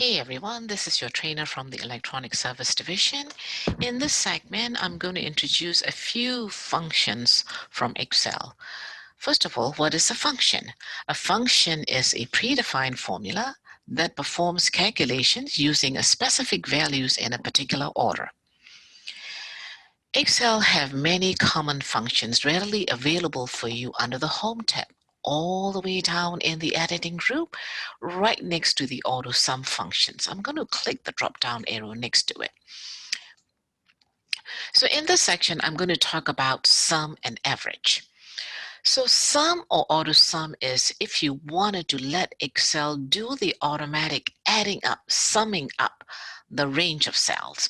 Hey everyone, this is your trainer from the Electronic Service Division. In this segment, I'm going to introduce a few functions from Excel. First of all, what is a function? A function is a predefined formula that performs calculations using a specific values in a particular order. Excel have many common functions readily available for you under the Home tab, all the way down in the editing group, right next to the AutoSum functions. I'm going to click the drop-down arrow next to it. So in this section, I'm going to talk about sum and average. So sum or AutoSum is if you wanted to let Excel do the automatic adding up, summing up the range of cells.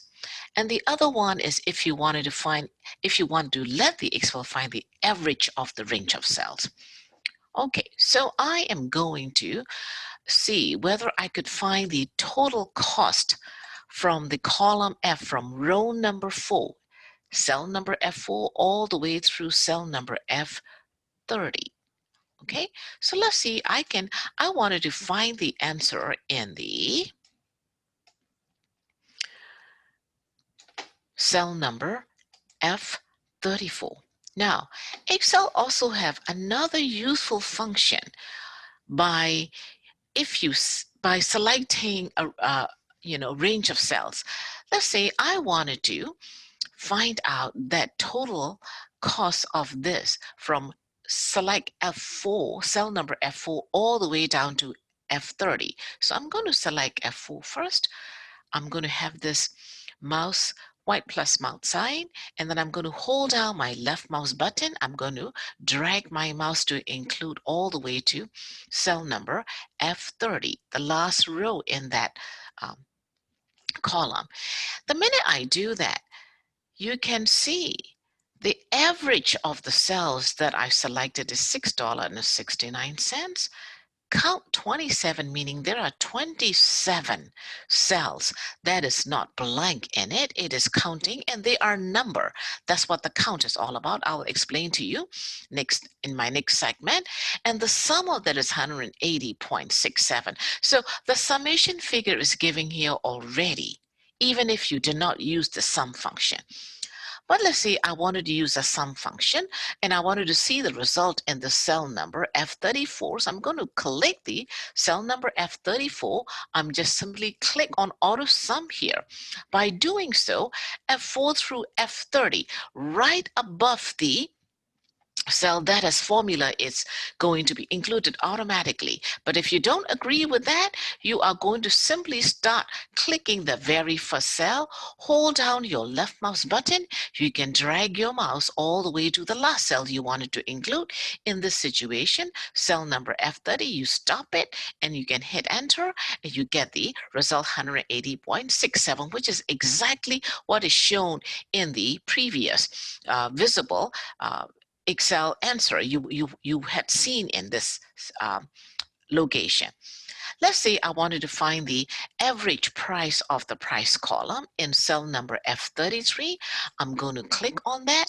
And the other one is if you want to let the Excel find the average of the range of cells. Okay, so I am going to see whether I could find the total cost from the column F from row number 4, cell number F4, all the way through cell number F30. Okay, so let's see, I wanted to find the answer in the cell number F34. Now, Excel also have another useful function by selecting a range of cells. Let's say I wanted to find out that total cost of this from select F4, cell number F4, all the way down to F30. So I'm going to select F4 first. I'm going to have this mouse white plus mouse sign, and then I'm going to hold down my left mouse button. I'm going to drag my mouse to include all the way to cell number F30, the last row in that column. The minute I do that, you can see the average of the cells that I selected is $6.69. Count 27, meaning there are 27 cells that is not blank in it. It is counting and they are number. That's what the count is all about. I'll explain to you next in my next segment. And the sum of that is 180.67. So the summation figure is given here already, even if you did not use the sum function. But let's say I wanted to use a sum function and I wanted to see the result in the cell number F34. So I'm going to click the cell number F34. I'm just simply click on AutoSum here. By doing so, F4 through F30, right above the cell that has formula is going to be included automatically. But if you don't agree with that, you are going to simply start clicking the very first cell, hold down your left mouse button. You can drag your mouse all the way to the last cell you wanted to include. In this situation, cell number F30, you stop it and you can hit enter and you get the result 180.67, which is exactly what is shown in the previous visible Excel answer you had seen in this location. Let's say I wanted to find the average price of the price column in cell number F33. I'm going to click on that.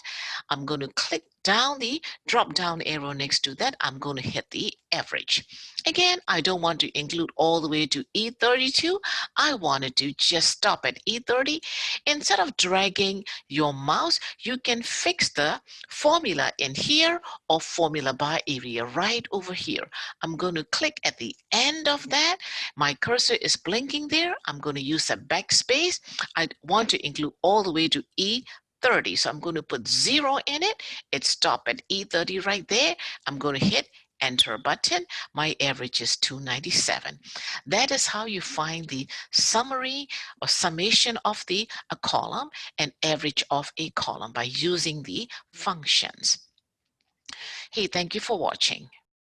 I'm going to click down the drop down arrow next to that. I'm going to hit the average. Again, I don't want to include all the way to E32. I wanted to just stop at E30. Instead of dragging your mouse, you can fix the formula in here or formula bar area right over here. I'm going to click at the end of that. My cursor is blinking there. I'm going to use a backspace. I want to include all the way to E30. So I'm going to put 0 in it. It stopped at E30 right there. I'm going to hit enter button. My average is 297. That is how you find the summary or summation of a column and average of a column by using the functions. Hey, thank you for watching.